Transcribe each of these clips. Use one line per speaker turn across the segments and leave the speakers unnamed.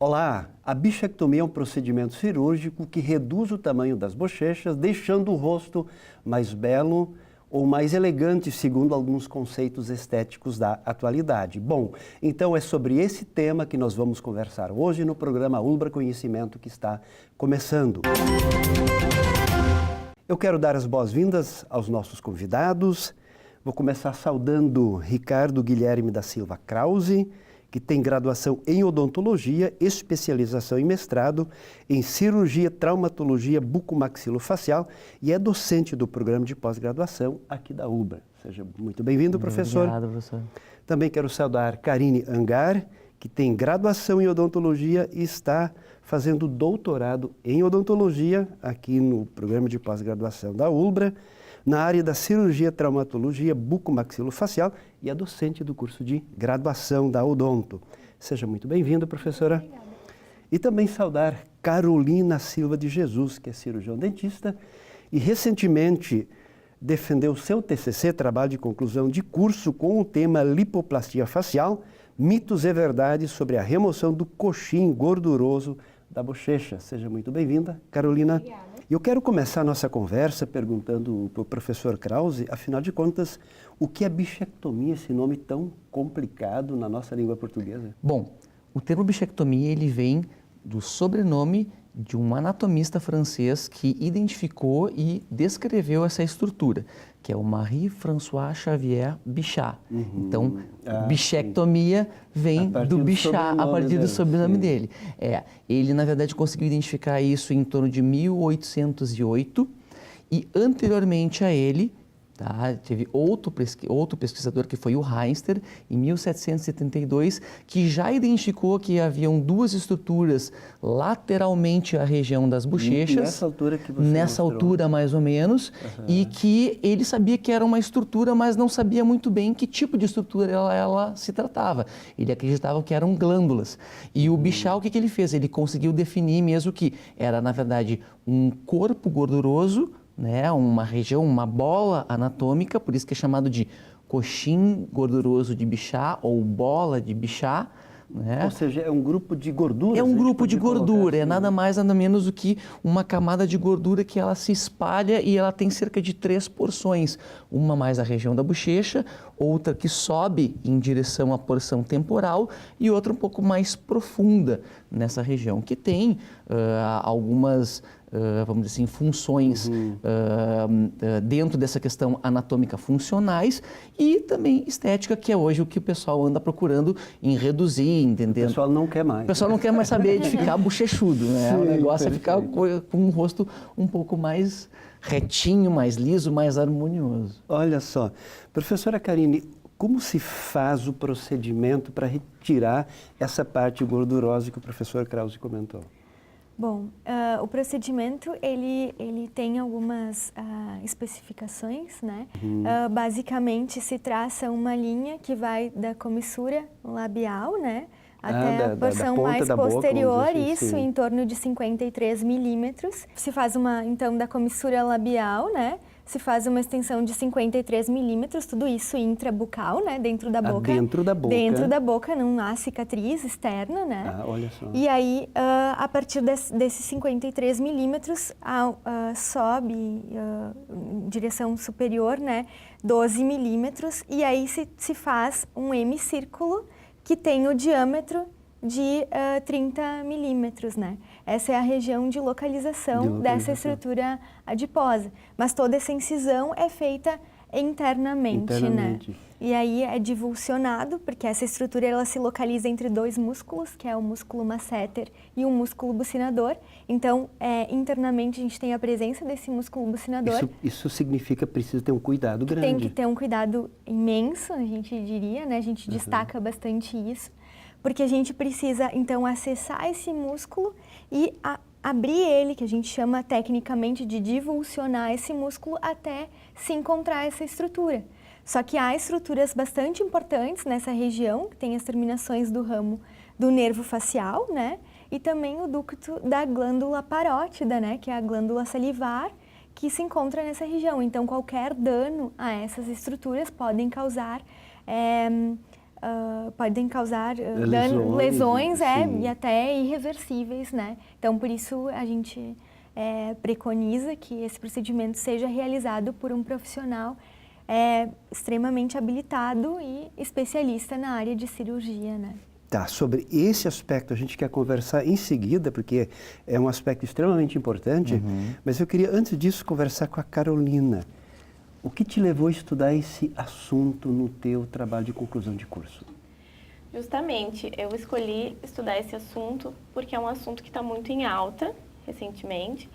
Olá, a bichectomia é um procedimento cirúrgico que reduz o tamanho das bochechas, deixando o rosto mais belo ou mais elegante, segundo alguns conceitos estéticos da atualidade. Bom, então é sobre esse tema que nós vamos conversar hoje no programa Ulbra Conhecimento, que está começando. Eu quero dar as boas-vindas aos nossos convidados. Vou começar saudando Ricardo Guilherme da Silva Krause, que tem graduação em odontologia, especialização em mestrado em cirurgia, traumatologia bucomaxilofacial e é docente do programa de pós-graduação aqui da Ulbra. Seja muito bem-vindo, professor.
Obrigado, professor.
Também quero saudar Karine Angar, que tem graduação em odontologia e está fazendo doutorado em odontologia aqui no programa de pós-graduação da Ulbra, na área da cirurgia, traumatologia bucomaxilofacial e é docente do curso de graduação da Odonto. Seja muito bem-vinda, professora.
Obrigada.
E também saudar Carolina Silva de Jesus, que é cirurgião dentista e recentemente defendeu seu TCC, trabalho de conclusão de curso, com o tema lipoplastia facial, mitos e verdades sobre a remoção do coxim gorduroso da bochecha. Seja muito bem-vinda, Carolina.
Obrigada.
E eu quero começar a nossa conversa perguntando para o professor Krause, afinal de contas, o que é bichectomia, esse nome tão complicado na nossa língua portuguesa?
Bom, o termo bichectomia ele vem do sobrenome de um anatomista francês que identificou e descreveu essa estrutura, que é o Marie-François Xavier Bichat. Então, bichectomia vem do Bichat, a partir do sobrenome dele. Ele, na verdade, conseguiu identificar isso em torno de 1808 e, anteriormente a ele, teve outro pesquisador, que foi o Heinster, em 1772, que já identificou que haviam duas estruturas lateralmente à região das bochechas.
Nessa altura que você
Nessa
mostrou.
altura, mais ou menos, e que ele sabia que era uma estrutura, mas não sabia muito bem que tipo de estrutura ela se tratava. Ele acreditava que eram glândulas. E o Bichat, o que ele fez? Ele conseguiu definir mesmo que era, na verdade, um corpo gorduroso, né, uma região, uma bola anatômica, por isso que é chamado de coxim gorduroso de Bichat ou bola de Bichat, né?
Ou seja, é um grupo de gordura?
É um grupo de gordura, é nada mais, nada menos do que uma camada de gordura que ela se espalha e ela tem cerca de 3 porções, uma mais a região da bochecha, outra que sobe em direção à porção temporal e outra um pouco mais profunda nessa região, que tem algumas vamos dizer assim, funções dentro dessa questão anatômica funcionais e também estética, que é hoje o que o pessoal anda procurando em reduzir, entendendo?
O pessoal não quer mais.
O pessoal não quer mais saber de ficar bochechudo, né?
Sim,
o negócio é ficar
perfeito.
com um rosto um pouco mais retinho, mais liso, mais harmonioso.
Olha só, professora Karine, como se faz o procedimento para retirar essa parte gordurosa que o professor Krause comentou?
Bom, o procedimento, ele tem algumas especificações, né? Basicamente, se traça uma linha que vai da comissura labial, né? Até a porção mais posterior,
boca, assim,
isso,
sim.
em torno de 53 milímetros. Se faz então, da comissura labial, né? Se faz uma extensão de 53 milímetros, tudo isso intrabucal, né? Dentro da boca.
Dentro da boca.
Dentro da boca, não há cicatriz externa, né?
Olha só.
E aí, a partir desses 53 milímetros, sobe em direção superior, né? 12 milímetros, e aí se faz um hemicírculo que tem o diâmetro de 30 milímetros, né? Essa é a região de localização dessa estrutura adiposa. Mas toda essa incisão é feita internamente, né? E aí é divulsionado, porque essa estrutura ela se localiza entre dois músculos, que é o músculo masseter e o músculo bucinador. Então, internamente a gente tem a presença desse músculo bucinador.
Isso significa que precisa ter um cuidado grande.
Tem que ter um cuidado imenso, a gente diria, né? A gente destaca bastante isso, porque a gente precisa, então, acessar esse músculo e abrir ele, que a gente chama tecnicamente de divulsionar esse músculo até se encontrar essa estrutura. Só que há estruturas bastante importantes nessa região, que tem as terminações do ramo do nervo facial, né? E também o ducto da glândula parótida, né? Que é a glândula salivar, que se encontra nessa região. Então, qualquer dano a essas estruturas podem causar podem causar lesões e até irreversíveis, né? Então, por isso, a gente preconiza que esse procedimento seja realizado por um profissional extremamente habilitado e especialista na área de cirurgia, né?
Tá, sobre esse aspecto a gente quer conversar em seguida, porque é um aspecto extremamente importante, mas eu queria, antes disso, conversar com a Carolina. O que te levou a estudar esse assunto no teu trabalho de conclusão de curso?
Justamente, eu escolhi estudar esse assunto porque é um assunto que está muito em alta recentemente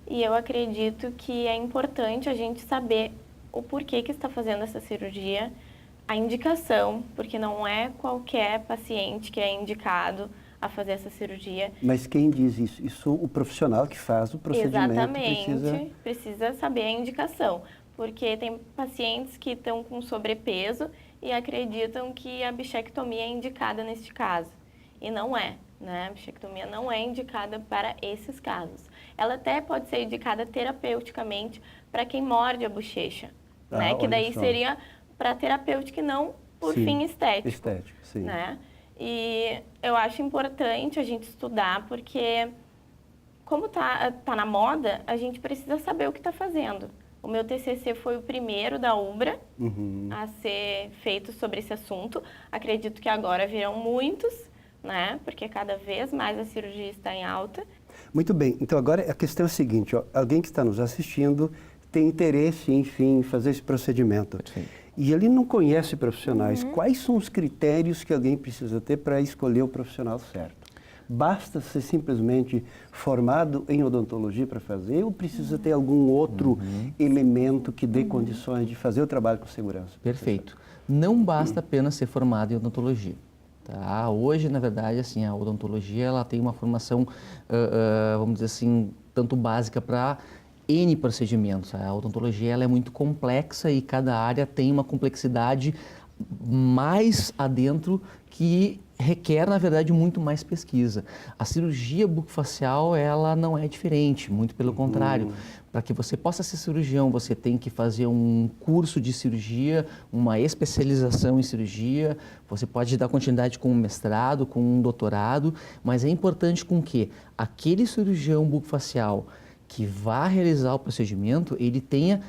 e eu acredito que é importante a gente saber o porquê que está fazendo essa cirurgia, a indicação, porque não é qualquer paciente que é indicado a fazer essa cirurgia.
Mas quem diz isso? Isso o profissional que faz o procedimento
precisa saber a indicação, porque tem pacientes que estão com sobrepeso e acreditam que a bichectomia é indicada neste caso. E não é, né? A bichectomia não é indicada para esses casos. Ela até pode ser indicada terapeuticamente para quem morde a bochecha, né? Que daí seria para terapêutica e não por fim estético.
Estético, sim.
Né? E eu acho importante a gente estudar, porque como tá na moda, a gente precisa saber o que está fazendo. O meu TCC foi o primeiro da UBRA a ser feito sobre esse assunto. Acredito que agora virão muitos, né? Porque cada vez mais a cirurgia está em alta.
Muito bem. Então, agora a questão é a seguinte. Alguém que está nos assistindo tem interesse, enfim, em fazer esse procedimento.
Perfeito.
E ele não conhece profissionais. Quais são os critérios que alguém precisa ter para escolher o profissional certo? Basta ser simplesmente formado em odontologia para fazer ou precisa ter algum outro elemento que dê condições de fazer o trabalho com segurança?
Perfeito. Não basta apenas ser formado em odontologia. Tá? Hoje, na verdade, assim, a odontologia ela tem uma formação, vamos dizer assim, tanto básica para N procedimentos. A odontologia ela é muito complexa e cada área tem uma complexidade mais adentro que requer, na verdade, muito mais pesquisa. A cirurgia bucofacial, ela não é diferente, muito pelo contrário. Para que você possa ser cirurgião, você tem que fazer um curso de cirurgia, uma especialização em cirurgia, você pode dar continuidade com um mestrado, com um doutorado, mas é importante com que aquele cirurgião bucofacial que vá realizar o procedimento, ele tenha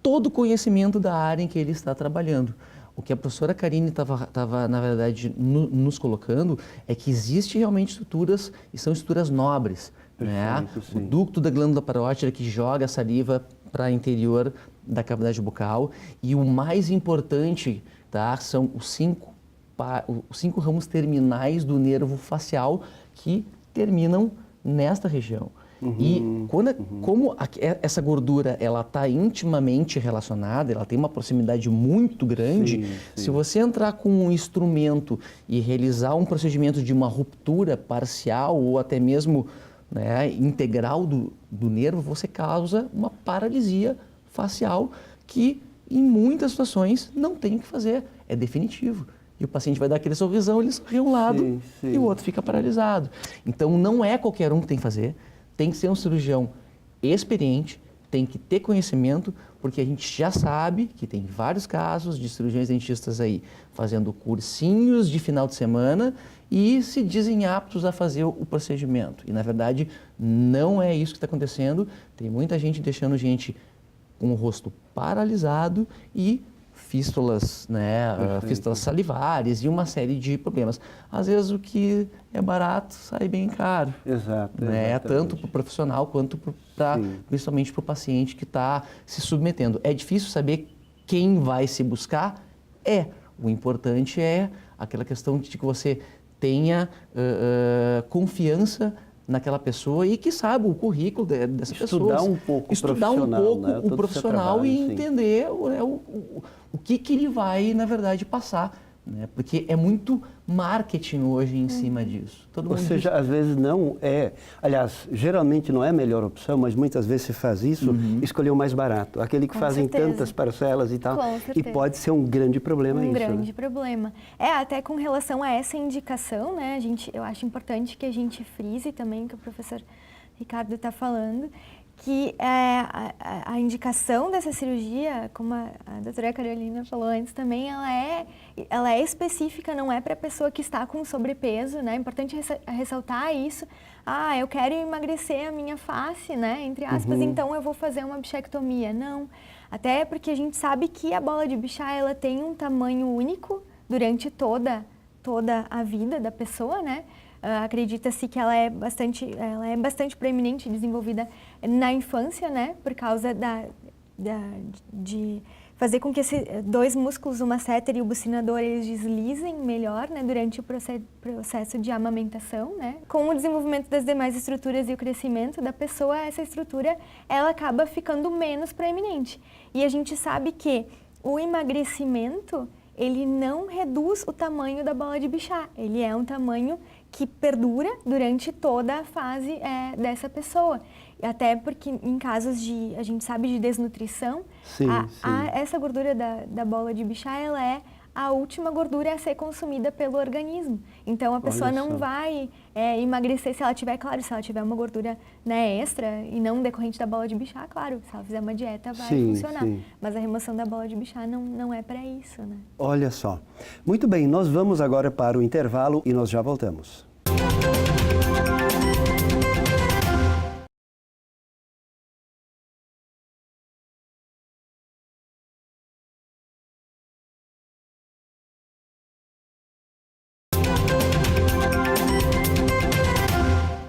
todo o conhecimento da área em que ele está trabalhando. O que a professora Karine estava, na verdade, nos colocando é que existe realmente estruturas, e são estruturas nobres. Né? O ducto da glândula parótida que joga a saliva para o interior da cavidade bucal. E o mais importante, tá, são os cinco ramos terminais do nervo facial que terminam nesta região. E como essa gordura ela está intimamente relacionada, ela tem uma proximidade muito grande, se você entrar com um instrumento e realizar um procedimento de uma ruptura parcial ou até mesmo, né, integral do nervo, você causa uma paralisia facial que em muitas situações não tem o que fazer, é definitivo. E o paciente vai dar aquele sorrisão, ele sorri um lado e o outro fica paralisado. Então não é qualquer um que tem que fazer. Tem que ser um cirurgião experiente, tem que ter conhecimento, porque a gente já sabe que tem vários casos de cirurgiões dentistas aí fazendo cursinhos de final de semana e se dizem aptos a fazer o procedimento. E, na verdade, não é isso que está acontecendo. Tem muita gente deixando gente com o rosto paralisado e fístulas, né, fístulas salivares e uma série de problemas. Às vezes o que é barato sai bem caro.
Exato.
Né? Tanto para o profissional quanto principalmente para o paciente que está se submetendo. É difícil saber quem vai se buscar? O importante é aquela questão de que você tenha confiança naquela pessoa e que sabe o currículo dessa pessoa.
Estudar um pouco
o profissional e entender o que ele vai, na verdade, passar. Né? Porque é muito marketing hoje em cima disso.
Ou seja, às vezes não é... Aliás, geralmente não é a melhor opção, mas muitas vezes se faz isso, escolher o mais barato. Aquele que faz em tantas parcelas e tal. E pode ser um grande problema isso.
Um grande problema. Até com relação a essa indicação, né, eu acho importante que a gente frise também, que o professor Ricardo está falando, que a indicação dessa cirurgia, como a doutora Carolina falou antes também, ela é específica, não é para a pessoa que está com sobrepeso, né? É importante ressaltar isso. Ah, eu quero emagrecer a minha face, né? Entre aspas, então eu vou fazer uma bichectomia. Não, até porque a gente sabe que a bola de Bichat, ela tem um tamanho único durante toda a vida da pessoa, né? Acredita-se que ela é bastante proeminente e desenvolvida na infância, né? Por causa de fazer com que esses dois músculos, o masseter e o bucinador, eles deslizem melhor, né? Durante o processo de amamentação, né? Com o desenvolvimento das demais estruturas e o crescimento da pessoa, essa estrutura, ela acaba ficando menos proeminente. E a gente sabe que o emagrecimento, ele não reduz o tamanho da bola de Bichat. Ele é um tamanho que perdura durante toda a fase dessa pessoa. Até porque em casos a gente sabe, de desnutrição, essa gordura da bola de Bichat, ela é a última gordura a ser consumida pelo organismo. Então, a pessoa não vai emagrecer se ela tiver, claro, se ela tiver uma gordura, né, extra e não decorrente da bola de Bichat, claro, se ela fizer uma dieta vai funcionar. Mas a remoção da bola de Bichat não é para isso, né?
Olha só. Muito bem, nós vamos agora para o intervalo e nós já voltamos.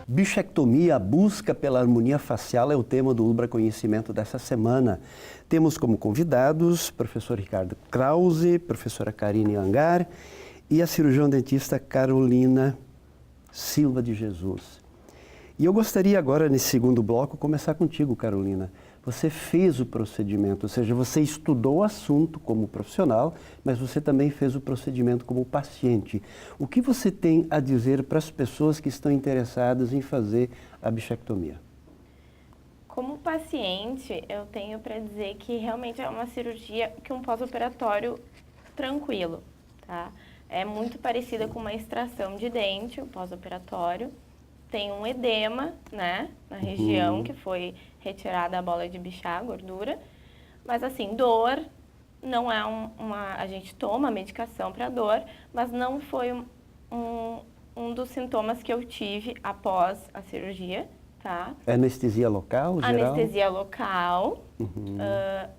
Bichectomia, a busca pela harmonia facial é o tema do Ulbra Conhecimento dessa semana. Temos como convidados o professor Ricardo Krause, professora Karine Angar e a cirurgião dentista Carolina Silva de Jesus. E eu gostaria agora, nesse segundo bloco, começar contigo, Carolina. Você fez o procedimento, ou seja, você estudou o assunto como profissional, mas você também fez o procedimento como paciente. O que você tem a dizer para as pessoas que estão interessadas em fazer a bichectomia?
Como paciente, eu tenho para dizer que realmente é uma cirurgia que um pós-operatório tranquilo, tá? É muito parecida com uma extração de dente, o pós-operatório. Tem um edema, né, na região que foi retirada a bola de Bichat, a gordura. Mas assim, dor não é a gente toma medicação para dor, mas não foi um dos sintomas que eu tive após a cirurgia, tá?
Anestesia local, geral?
Anestesia local.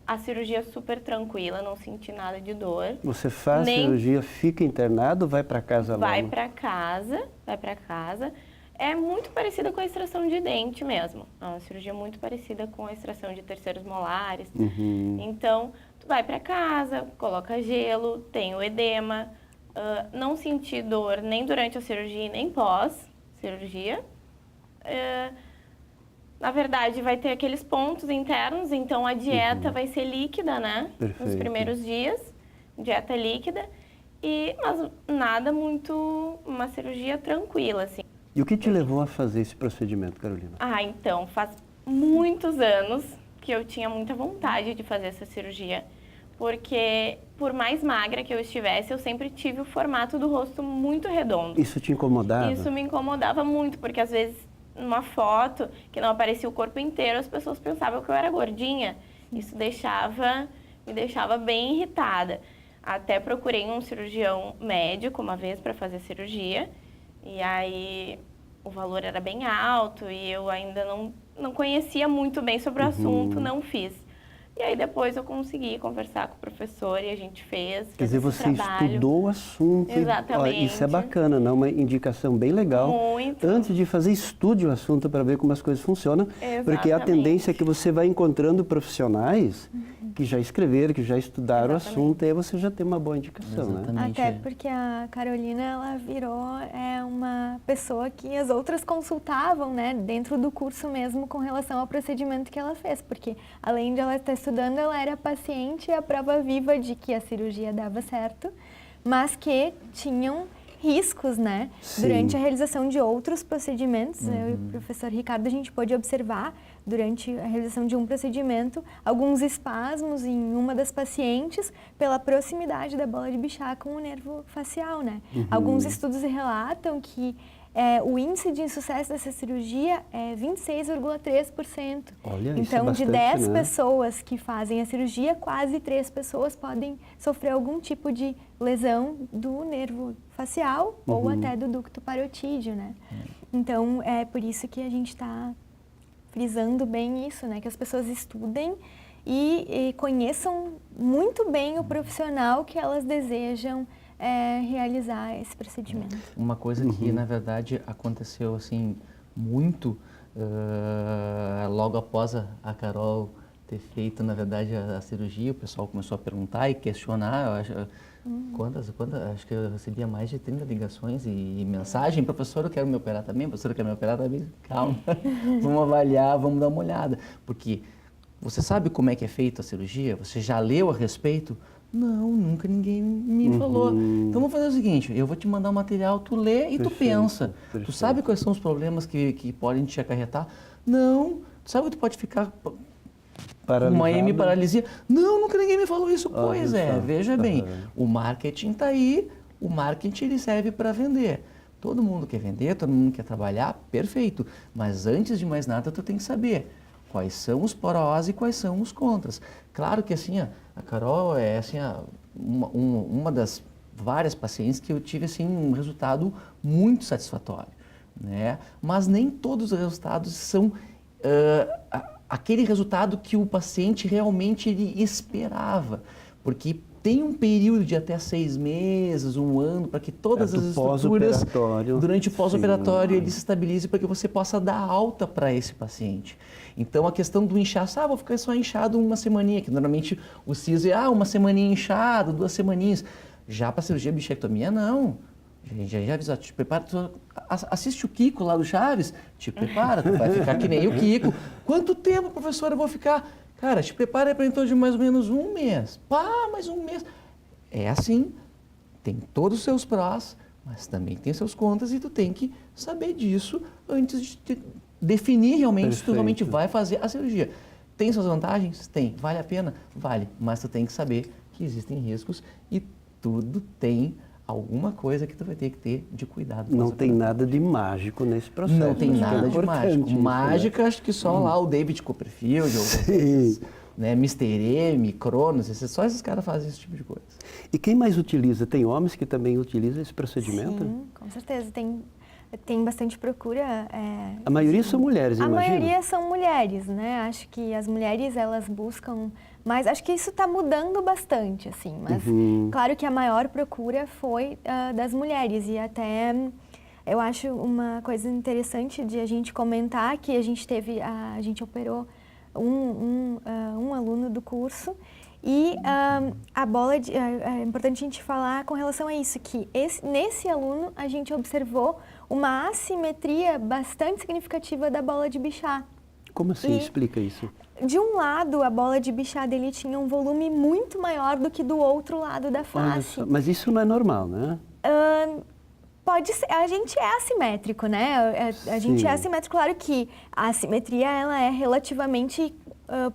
A cirurgia é super tranquila, não senti nada de dor.
Você faz cirurgia, fica internado ou vai para casa logo?
Vai para casa. É muito parecida com a extração de dente mesmo. É uma cirurgia muito parecida com a extração de terceiros molares. Então, tu vai para casa, coloca gelo, tem o edema. Não senti dor nem durante a cirurgia, nem pós-cirurgia. Na verdade, vai ter aqueles pontos internos, então a dieta vai ser líquida, né?
Perfeito.
Nos primeiros dias, dieta líquida. Mas nada muito, uma cirurgia tranquila, assim.
E o que te levou a fazer esse procedimento, Carolina?
Então, faz muitos anos que eu tinha muita vontade de fazer essa cirurgia, porque por mais magra que eu estivesse, eu sempre tive o formato do rosto muito redondo.
Isso te incomodava?
Isso me incomodava muito, porque às vezes numa foto que não aparecia o corpo inteiro, as pessoas pensavam que eu era gordinha. Isso me deixava bem irritada. Até procurei um cirurgião médico uma vez para fazer cirurgia. E aí o valor era bem alto e eu ainda não conhecia muito bem sobre o assunto, não fiz. E aí depois eu consegui conversar com o professor e a gente fez.
Quer dizer, você estudou o assunto.
Exatamente.
Isso é bacana, não? Uma indicação bem legal.
Muito.
Antes de fazer, estude o assunto para ver como as coisas funcionam.
Exatamente.
Porque a tendência é que você vai encontrando profissionais que já escreveram, que já estudaram o assunto, e aí você já tem uma boa indicação, né?
Até porque a Carolina, ela virou uma pessoa que as outras consultavam, né, dentro do curso mesmo, com relação ao procedimento que ela fez, porque além de ela estar estudando, ela era paciente e a prova viva de que a cirurgia dava certo, mas que tinham riscos, né?
Sim.
Durante a realização de outros procedimentos. Eu e o professor Ricardo, a gente pôde observar, durante a realização de um procedimento, alguns espasmos em uma das pacientes pela proximidade da bola de Bichat com o nervo facial, né? Alguns estudos relatam que o índice de insucesso dessa cirurgia é 26,3%.
Olha, isso é
então, de
bastante,
10
né?
pessoas que fazem a cirurgia, quase 3 pessoas podem sofrer algum tipo de lesão do nervo facial ou até do ducto parotídeo, né? Então, é por isso que a gente está frisando bem isso, né? Que as pessoas estudem e conheçam muito bem o profissional que elas desejam realizar esse procedimento.
Uma coisa que, na verdade, aconteceu assim muito logo após a Carol ter feito, na verdade, a cirurgia, o pessoal começou a perguntar e questionar. Eu acho, acho que eu recebia mais de 30 ligações e mensagem: professor, eu quero me operar também, professor, eu quero me operar também. Calma, vamos avaliar, vamos dar uma olhada. Porque você sabe como é que é feita a cirurgia? Você já leu a respeito? Não, nunca ninguém me falou. Então vamos fazer o seguinte, eu vou te mandar o material, tu lê e tu pensa. Tu sabe quais são os problemas que podem te acarretar? Não. Tu sabe que tu pode ficar uma hemiparalisia? Não, nunca ninguém me falou isso. Pois é, veja bem, o marketing está aí, o marketing ele serve para vender. Todo mundo quer vender, todo mundo quer trabalhar, perfeito. Mas antes de mais nada, tu tem que saber quais são os prós e quais são os contras. Claro que assim, a Carol é assim, uma das várias pacientes que eu tive assim, um resultado muito satisfatório, né? Mas nem todos os resultados são aquele resultado que o paciente realmente ele esperava, porque tem um período de até 6 meses, 1 ano, para que todas as estruturas, durante o pós-operatório, ele se estabilize para que você possa dar alta para esse paciente. Então, a questão do inchaço, vou ficar só inchado uma semaninha, que normalmente o siso é, uma semaninha inchado, 2 semaninhas. Já para a cirurgia bichectomia, não. Já avisou, te prepara, assiste o Kiko lá do Chaves, te prepara, tu vai ficar que nem o Kiko. Quanto tempo, professor, eu vou ficar? Cara, te prepara para então de mais ou menos 1 mês. Mais 1 mês. É assim, tem todos os seus prós, mas também tem seus contras e tu tem que saber disso antes de definir realmente se tu realmente vai fazer a cirurgia. Tem suas vantagens? Tem. Vale a pena? Vale. Mas tu tem que saber que existem riscos e tudo tem alguma coisa que tu vai ter que ter de cuidado.
Não tem nada de mágico nesse processo.
Não tem nada de mágico. Mágica, acho que só lá o David Copperfield, ou esses, né, Mr. M, Cronos, só esses caras fazem esse tipo de coisa.
E quem mais utiliza? Tem homens que também utilizam esse procedimento?
Sim, com certeza. Tem bastante procura.
A maioria são mulheres, imagina?
A maioria são mulheres, né? Acho que as mulheres, elas buscam mais. Acho que isso está mudando bastante, assim. Mas, claro que a maior procura foi das mulheres. E até, eu acho uma coisa interessante de a gente comentar que a gente operou um aluno do curso. E é importante a gente falar com relação a isso, que nesse aluno a gente observou uma assimetria bastante significativa da bola de Bichat.
Como assim? Explica isso.
De um lado, a bola de Bichat dele tinha um volume muito maior do que do outro lado da face.
Mas isso não é normal, né?
Pode ser, a gente é assimétrico, né? A gente é assimétrico, claro que a assimetria ela é relativamente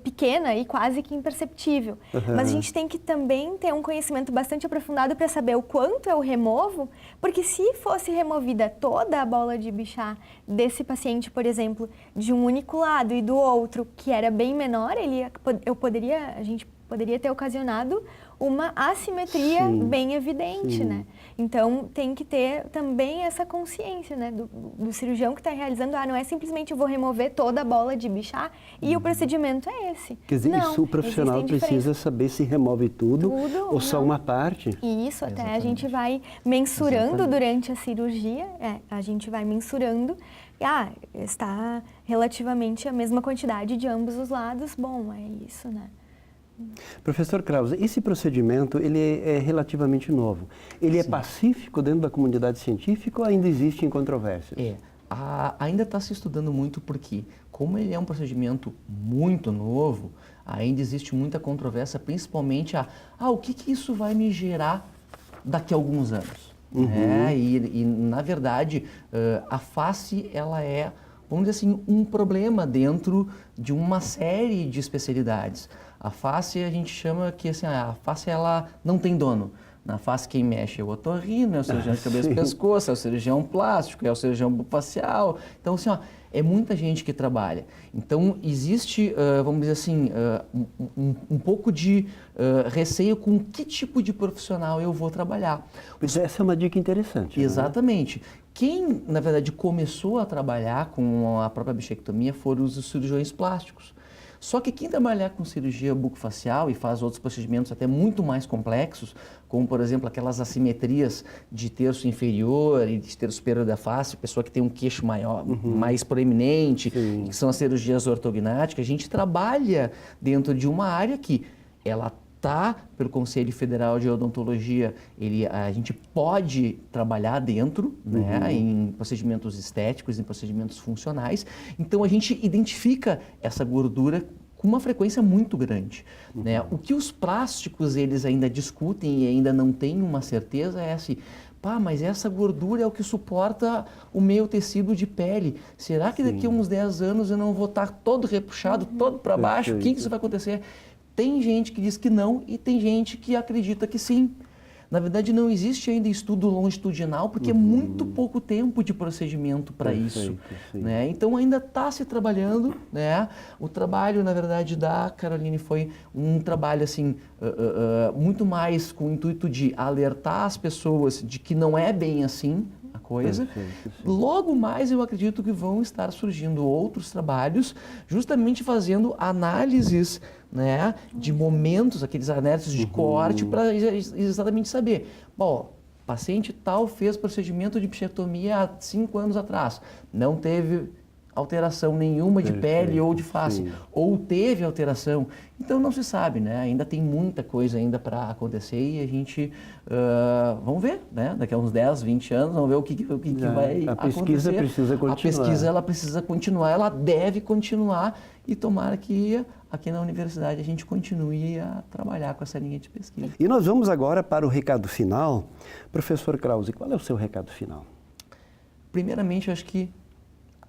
pequena e quase que imperceptível. Mas a gente tem que também ter um conhecimento bastante aprofundado para saber o quanto eu removo, porque se fosse removida toda a bola de Bichat desse paciente, por exemplo, de um único lado e do outro, que era bem menor, a gente poderia ter ocasionado uma assimetria bem evidente, né? Então, tem que ter também essa consciência, né, do cirurgião que está realizando. Não é simplesmente eu vou remover toda a bola de Bichat e o procedimento é esse.
Quer dizer, isso o profissional precisa saber se remove tudo ou só uma parte.
Isso, até a gente vai mensurando durante a cirurgia, a gente vai mensurando. Está relativamente a mesma quantidade de ambos os lados, bom, é isso, né?
Professor Krause, esse procedimento ele é relativamente novo. Ele é pacífico dentro da comunidade científica ou ainda existem controvérsias?
Ainda está se estudando muito porque, como ele é um procedimento muito novo, ainda existe muita controvérsia, principalmente o que isso vai me gerar daqui a alguns anos. E na verdade, a face ela é, vamos dizer assim, um problema dentro de uma série de especialidades. A face a gente chama que assim, a face ela não tem dono, Na face quem mexe é o otorrino, é o cirurgião de cabeça e pescoço, é o cirurgião plástico, é o cirurgião bucofacial. Então, assim, ó, é muita gente que trabalha. Então, existe, vamos dizer assim, um pouco de receio com que tipo de profissional eu vou trabalhar.
Pois essa é uma dica interessante.
Exatamente. Né? Quem, na verdade, começou a trabalhar com a própria bichectomia foram os cirurgiões plásticos. Só que quem trabalhar com cirurgia bucofacial e faz outros procedimentos até muito mais complexos, como, por exemplo, aquelas assimetrias de terço inferior e de terço superior da face, pessoa que tem um queixo maior, mais proeminente, que são as cirurgias ortognáticas, a gente trabalha dentro de uma área que ela está pelo Conselho Federal de Odontologia, a gente pode trabalhar dentro, né, em procedimentos estéticos, em procedimentos funcionais. Então, a gente identifica essa gordura com uma frequência muito grande. Né? O que os plásticos eles ainda discutem e ainda não têm uma certeza é assim, pá, mas essa gordura é o que suporta o meu tecido de pele. Será que daqui a uns 10 anos eu não vou estar todo repuxado, todo para baixo? O que isso vai acontecer? Tem gente que diz que não e tem gente que acredita que sim. Na verdade, não existe ainda estudo longitudinal, porque é muito pouco tempo de procedimento para isso. Né? Então, ainda está se trabalhando. Né? O trabalho, na verdade, da Caroline foi um trabalho assim, muito mais com o intuito de alertar as pessoas de que não é bem assim a coisa. Logo mais, eu acredito que vão estar surgindo outros trabalhos, justamente fazendo análises, né, de momentos, aqueles anélises de corte, para exatamente saber, bom, paciente tal fez procedimento de bichectomia há 5 anos atrás, não teve alteração nenhuma de pele ou de face, ou teve alteração, então não se sabe, né? Ainda tem muita coisa ainda para acontecer e a gente, vamos ver, né? Daqui a uns 10, 20 anos, vamos ver o que vai acontecer.
A pesquisa precisa continuar.
A pesquisa, ela precisa continuar, ela deve continuar e tomara que aqui na universidade a gente continue a trabalhar com essa linha de pesquisa.
E nós vamos agora para o recado final. Professor Krause, qual é o seu recado final?
Primeiramente, eu acho que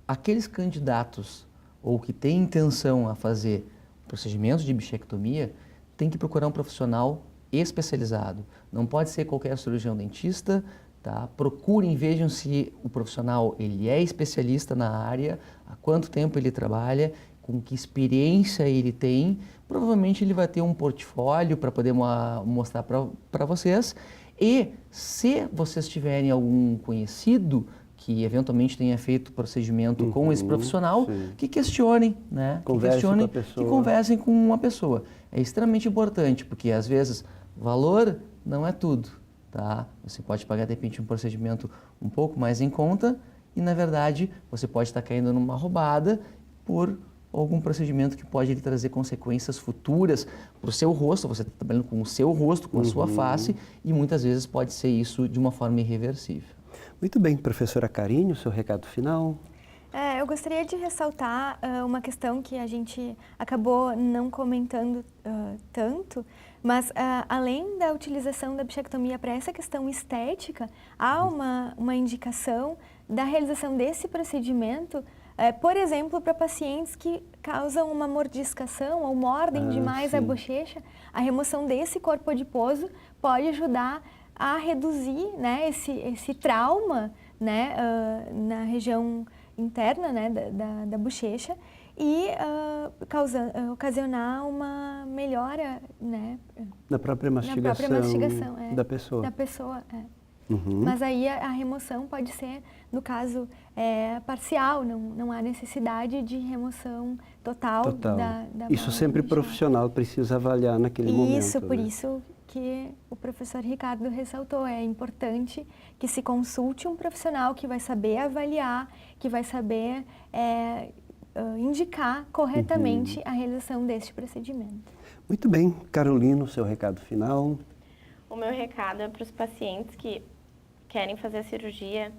aqueles candidatos ou que têm intenção a fazer procedimentos de bichectomia têm que procurar um profissional especializado. Não pode ser qualquer cirurgião dentista, tá? Procurem, vejam se o profissional ele é especialista na área, há quanto tempo ele trabalha, com que experiência ele tem. Provavelmente ele vai ter um portfólio para poder mostrar para vocês. E se vocês tiverem algum conhecido que eventualmente tenha feito procedimento com esse profissional, que questionem, né? Que conversem com uma pessoa. É extremamente importante, porque às vezes valor não é tudo, tá? Você pode pagar de repente um procedimento um pouco mais em conta e na verdade você pode estar caindo numa roubada por algum procedimento que pode lhe trazer consequências futuras para o seu rosto, você está trabalhando com o seu rosto, com a sua face e muitas vezes pode ser isso de uma forma irreversível.
Muito bem, professora Karine, o seu recado final?
Eu gostaria de ressaltar uma questão que a gente acabou não comentando tanto, mas além da utilização da bichectomia para essa questão estética, há uma indicação da realização desse procedimento, por exemplo, para pacientes que causam uma mordiscação ou mordem demais a bochecha, a remoção desse corpo adiposo pode ajudar a reduzir, né, esse trauma, né, na região interna, né, da bochecha e ocasionar uma melhora, né,
na própria mastigação, da pessoa.
Mas aí a remoção pode ser, no caso, parcial, não há necessidade de remoção total. Da
isso sempre profissional precisa avaliar naquele momento.
Isso, por isso que o professor Ricardo ressaltou, é importante que se consulte um profissional que vai saber avaliar, que vai saber indicar corretamente a realização deste procedimento.
Muito bem. Carolina, seu recado final?
O meu recado é para os pacientes que querem fazer a cirurgia,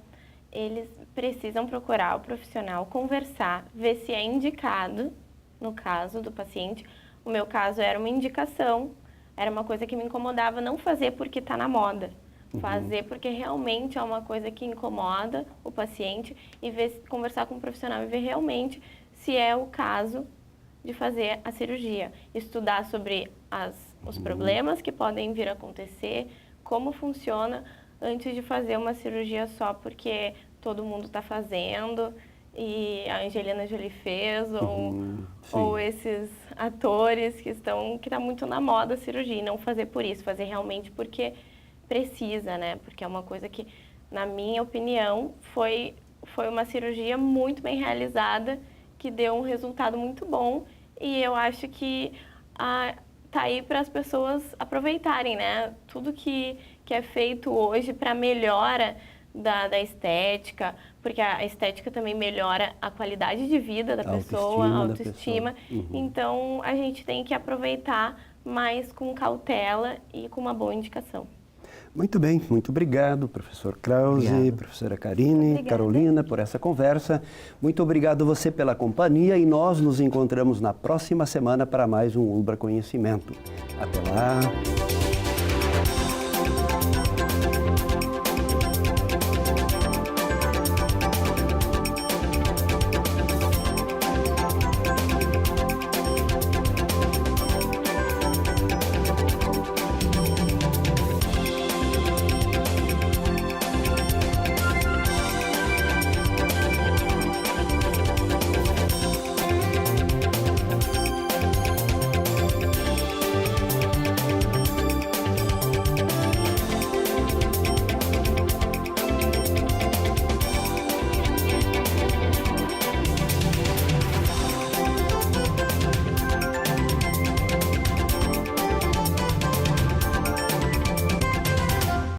eles precisam procurar o profissional, conversar, ver se é indicado, no caso do paciente. O meu caso era uma indicação, era uma coisa que me incomodava, não fazer porque está na moda, fazer porque realmente é uma coisa que incomoda o paciente e conversar com o profissional e ver realmente se é o caso de fazer a cirurgia. Estudar sobre os problemas que podem vir a acontecer, como funciona antes de fazer uma cirurgia só porque todo mundo está fazendo e a Angelina Jolie fez, ou esses atores que tá muito na moda a cirurgia, e não fazer por isso, fazer realmente porque precisa, né? Porque é uma coisa que, na minha opinião, foi uma cirurgia muito bem realizada, que deu um resultado muito bom, e eu acho que tá aí para as pessoas aproveitarem, né? Tudo que é feito hoje para melhora da estética, porque a estética também melhora a qualidade de vida da pessoa, a autoestima. Então, a gente tem que aproveitar mais com cautela e com uma boa indicação.
Muito bem, muito obrigado, professor Krause, professora Karine, Carolina, por essa conversa. Muito obrigado você pela companhia e nós nos encontramos na próxima semana para mais um Ulbra Conhecimento. Até lá!